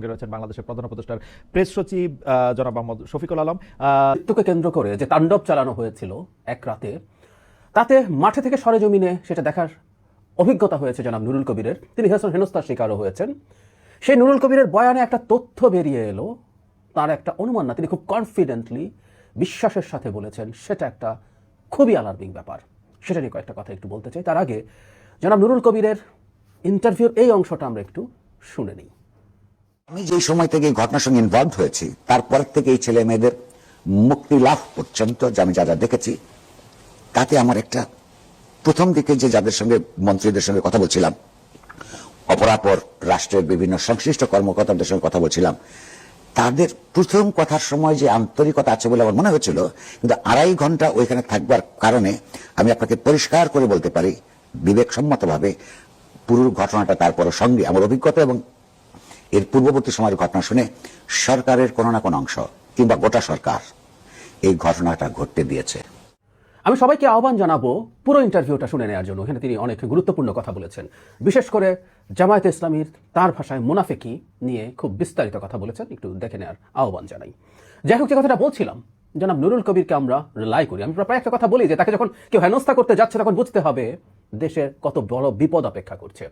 রয়েছেন বাংলাদেশের প্রধান উপদেষ্টার প্রেস সচিব জনাব মোহাম্মদ শফিকুল আলম। মৃত্যুকে কেন্দ্র করে যে তাণ্ডব চালানো হয়েছিল এক রাতে, তাতে মাঠে থেকে সরেজমিনে সেটা দেখার অভিজ্ঞতা হয়েছে জনাব নুরুল কবিরের। তিনি হেনস্থার শিকারও হয়েছেন। সেই নুরুল কবিরের বয়ানে একটা তথ্য বেরিয়ে এলো, তার একটা অনুমান না, তিনি খুব কনফিডেন্টলি বিশ্বাসের সাথে বলেছেন। সেটা একটা খুবই অ্যালার্মিং ব্যাপার। সেটা নিয়ে কয়েকটা কথা একটু বলতে চাই। তার আগে জনাব নুরুল কবিরের ইন্টারভিউর এই অংশটা আমরা একটু শুনে নিই। আমি যে সময় থেকে এই ঘটনার সঙ্গে ইনভলভ হয়েছি, তারপর থেকে এই ছেলে মেয়েদের মুক্তি লাভ পর্যন্ত আমি যা যা দেখেছি, তাতে আমার একটা প্রথম দিকে যে যাদের সঙ্গে মন্ত্রীদের সঙ্গে কথা বলছিলাম, অপরাপর রাষ্ট্রের বিভিন্ন সংশ্লিষ্ট কর্মকর্তাদের সঙ্গে কথা বলছিলাম, তাদের প্রথম কথার সময় যে আন্তরিকতা আছে বলে আমার মনে হয়েছিল, কিন্তু 2.5 ঘন্টা ওইখানে থাকবার কারণে আমি আপনাকে পরিষ্কার করে বলতে পারি বিবেকসম্মতভাবে পুরো ঘটনাটা তারপর সঙ্গে আমার অভিজ্ঞতা এবং এর পূর্ববর্তী সময়ের ঘটনা শুনে সরকারের কোনো না কোনো অংশ কিংবা গোটা সরকার এই ঘটনাটা ঘটতে দিয়েছে। আমি সবাইকে আহ্বান জানাবো পুরো ইন্টারভিউটা শুনে নেওয়ার জন্য। এখানে তিনি অনেক গুরুত্বপূর্ণ কথা বলেছেন, বিশেষ করে জামায়াতে ইসলামীর তার ভাষায় মুনাফিকি নিয়ে খুব বিস্তারিত কথা বলেছেন। একটু দেখে নেওয়ার আহ্বান জানাই। যাই হোক, যে কথাটা বলছিলাম, জনাব নুরুল কবিরকে আমরা রিলাই করি। আমি প্রায় একটা কথা বলি যে তাকে যখন কেউ হেনস্থা করতে যাচ্ছে তখন বুঝতে হবে দেশের কত বড় বিপদ অপেক্ষা করছে।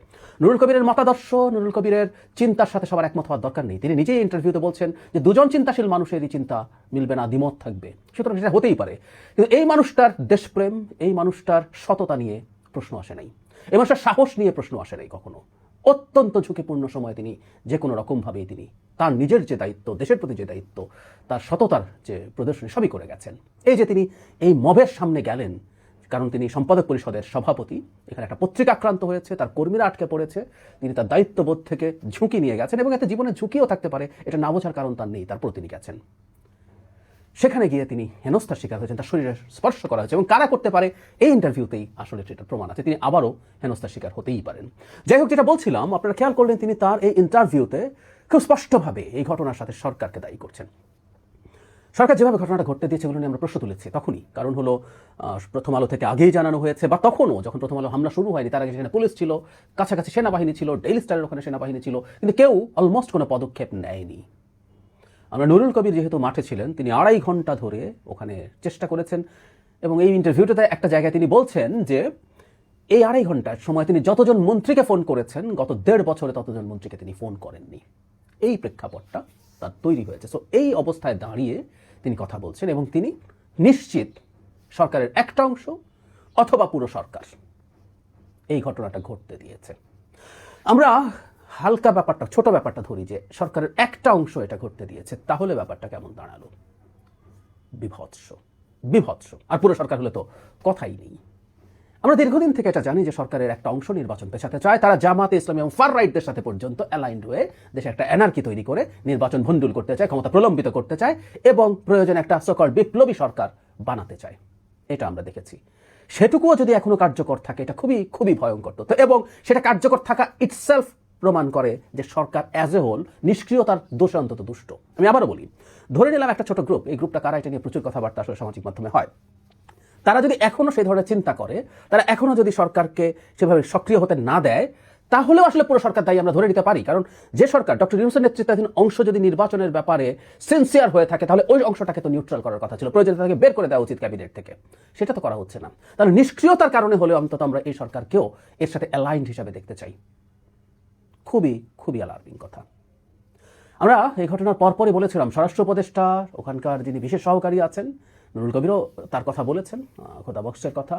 নুরুল কবিরের মতাদর্শ, নুরুল কবিরের চিন্তার সাথে সবার একমত হওয়ার দরকার নেই। তিনি নিজেই ইন্টারভিউতে বলছেন যে দুজন চিন্তাশীল মানুষেরই চিন্তা মিলবে না, দ্বিমত থাকবে। সুতরাং সেটা হতেই পারে, কিন্তু এই মানুষটার দেশপ্রেম, এই মানুষটার সততা নিয়ে প্রশ্ন আসে নাই, এই মানুষটার সাহস নিয়ে প্রশ্ন আসে নাই কখনো। অত্যন্ত ঝুঁকিপূর্ণ সময় তিনি যে কোনো রকমভাবেই তিনি তার নিজের যে দায়িত্ব, দেশের প্রতি যে দায়িত্ব, তার সততার যে প্রদর্শনী সবই করে গেছেন। এই যে তিনি এই মবের সামনে গেলেন, কারণ তিনি সম্পাদক পরিষদের সভাপতি, এখানে একটা পত্রিকা আক্রান্ত হয়েছে, তার কর্মীরা আটকে পড়েছে, তিনি তার দায়িত্ববোধ থেকে ঝুঁকি নিয়ে গেছেন এবং এতে জীবনের ঝুঁকিও থাকতে পারে, এটা না বোঝার কারণ তার নেই। তারপর তিনি গেছেন, সেখানে গিয়ে তিনি হেনস্থার শিকার হয়েছেন, তার শরীরে স্পর্শ করা হয়েছে এবং কারা করতে পারে এই ইন্টারভিউতেই আসলে সেটা প্রমাণ আছে। তিনি আবারও হেনস্থার শিকার হতেই পারেন। যাই হোক, যেটা বলছিলাম, আপনারা খেয়াল করলেন তিনি তার এই ইন্টারভিউতে খুব স্পষ্টভাবে এই ঘটনার সাথে সরকারকে দায়ী করছেন। সরকার যেভাবে ঘটনাটা ঘটতে দিয়েছে এগুলো নিয়ে আমরা প্রশ্ন তুলেছি তখনই। কারণ হলো প্রথম আলো থেকে আগেই জানানো হয়েছে, বা তখনও যখন প্রথম আলো হামলা শুরু হয়নি তার আগে সেখানে পুলিশ ছিল, কাছাকাছি সেনাবাহিনী ছিল, ডেইলি স্টারের ওখানে সেনাবাহিনী ছিল, কিন্তু কেউ অলমোস্ট কোনো পদক্ষেপ নেয়নি। আমরা নুরুল কবির যেহেতু মাঠে ছিলেন, তিনি 2.5 ঘন্টা ধরে ওখানে চেষ্টা করেছেন এবং এই ইন্টারভিউটাতে একটা জায়গায় তিনি বলছেন যে এই 2.5 ঘন্টার সময় তিনি যতজন মন্ত্রীকে ফোন করেছেন, গত 1.5 বছরে ততজন মন্ত্রীকে তিনি ফোন করেননি। এই প্রেক্ষাপটটা তার তৈরি হয়েছে। সো এই অবস্থায় দাঁড়িয়ে তিনি কথা বলছেন এবং তিনি নিশ্চিত সরকারের একটা অংশ অথবা পুরো সরকার এই ঘটনাটা ঘটতে দিয়েছে। আমরা হালকা ব্যাপারটা, ছোট ব্যাপারটা ধরি যে সরকারের একটা অংশ এটা ঘটতে দিয়েছে, তাহলে ব্যাপারটা কেমন দাঁড়ালো? বিভৎস, বিভৎস। আর পুরো সরকার হলে তো কথাই নেই। আমরা দীর্ঘদিন থেকে এটা জানি যে সরকারের একটা অংশ নির্বাচন পেছাতে চায়। তারা জামাতে ইসলামী এবং ফার রাইটদের সাথে পর্যন্ত অ্যালাইন্ড হয়ে দেশে একটা এনার্কি তৈরি করে নির্বাচন ভণ্ডুল করতে চায়, ক্ষমতা প্রলম্বিত করতে চায় এবং প্রয়োজনে একটা সকল বিপ্লবী সরকার বানাতে চায়। এটা আমরা দেখেছি। সেটুকুও যদি এখনো কার্যকর থাকে, এটা খুবই খুবই ভয়ঙ্কর তথ্য। এবং সেটা কার্যকর থাকা ইটসেলফ প্রমাণ করে যে সরকার অ্যাজ এ হোল নিষ্ক্রিয়তার দোষে অন্তত দুষ্ট। আমি আবারও বলি, ধরে নিলাম একটা ছোট গ্রুপ, এই গ্রুপটা কারা, এটা নিয়ে প্রচুর কথাবার্তা আসলে সামাজিক মাধ্যমে হয়, তারা যদি এখনো সেই ধরনের চিন্তা করে, তারা এখনো যদি সরকারকে সেভাবে সক্রিয় হতে না দেয়, তাহলেও আসলে পুরো সরকার দায়ী আমরা ধরে নিতে পারি। কারণ যে সরকার, ডক্টর ইউনূসের নেতৃত্বাধীন অংশ যদি নির্বাচনের ব্যাপারে সিনসিয়ার হয়ে থাকে, তাহলে ওই অংশটাকে তো নিউট্রাল করার কথা ছিল, প্রয়োজনে তাকে বের করে দেওয়া উচিত ক্যাবিনেট থেকে। সেটা তো করা হচ্ছে না। তাহলে নিষ্ক্রিয়তার কারণে হলেও অন্তত আমরা এই সরকারকেও এর সাথে অ্যালাইন্ড হিসাবে দেখতে চাই। খুবই খুবই অ্যালার্মিং কথা। আমরা এই ঘটনার পরপরই বলেছিলাম স্বরাষ্ট্র উপদেষ্টা, ওখানকার যিনি বিশেষ সহকারী আছেন, নুরুল কবিরও তার কথা বলেছেন, খোদা বক্সের কথা।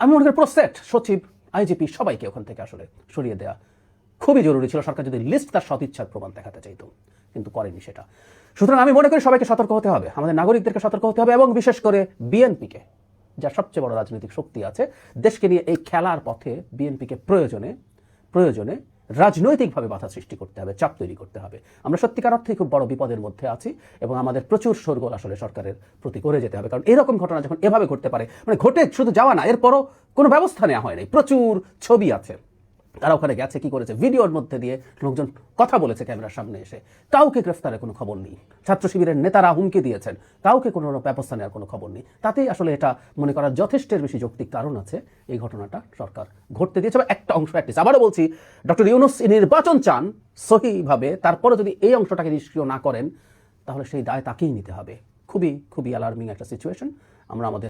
আমি মনে করি প্রসেট, সচিব, আইজিপি সবাইকে ওখান থেকে আসলে সরিয়ে দেওয়া খুবই জরুরি ছিল, সরকার যদি লিস্ট তার সদিচ্ছার প্রমাণ দেখাতে চাইতো, কিন্তু করেনি সেটা। সুতরাং আমি মনে করি সবাইকে সতর্ক হতে হবে, আমাদের নাগরিকদেরকে সতর্ক হতে হবে এবং বিশেষ করে বিএনপিকে, যার সবচেয়ে বড় রাজনৈতিক শক্তি আছে দেশকে নিয়ে, এই খেলার পথে বিএনপিকে প্রয়োজনে প্রয়োজনে রাজনৈতিকভাবে বাধা সৃষ্টি করতে হবে, চাপ তৈরি করতে হবে। আমরা সত্যিকার অর্থেই খুব বড় বিপদের মধ্যে আছি এবং আমাদের প্রচুর শোরগোল আসলে সরকারের প্রতি করে যেতে হবে। কারণ এরকম ঘটনা যখন এভাবে ঘটতে পারে, মানে ঘটে শুধু যাওয়া না, এরপরও কোনো ব্যবস্থা নেওয়া হয় নাই, প্রচুর ছবি আছে, তারা ওখানে গেছে, কি করেছে, ভিডিওর মধ্যে দিয়ে লোকজন কথা বলেছে ক্যামেরার সামনে এসে, কাউকে গ্রেফতারের কোনো খবর নেই। ছাত্র শিবিরের নেতারা হুমকি দিয়েছেন, কাউকে কোনো ব্যবস্থা নেওয়ার কোনো খবর নেই। তাতেই আসলে এটা মনে করার যথেষ্টের বেশি যৌক্তিক কারণ আছে এই ঘটনাটা সরকার ঘটতে দিয়েছে। বা একটা অংশ অ্যাটলিস্ট, আবারও বলছি, ডক্টর ইউনূস নির্বাচন চান সহিভাবে, তারপরে যদি এই অংশটাকে নিষ্ক্রিয় না করেন তাহলে সেই দায় তাকেই নিতে হবে। খুবই খুবই অ্যালার্মিং একটা সিচুয়েশন। আমরা আমাদের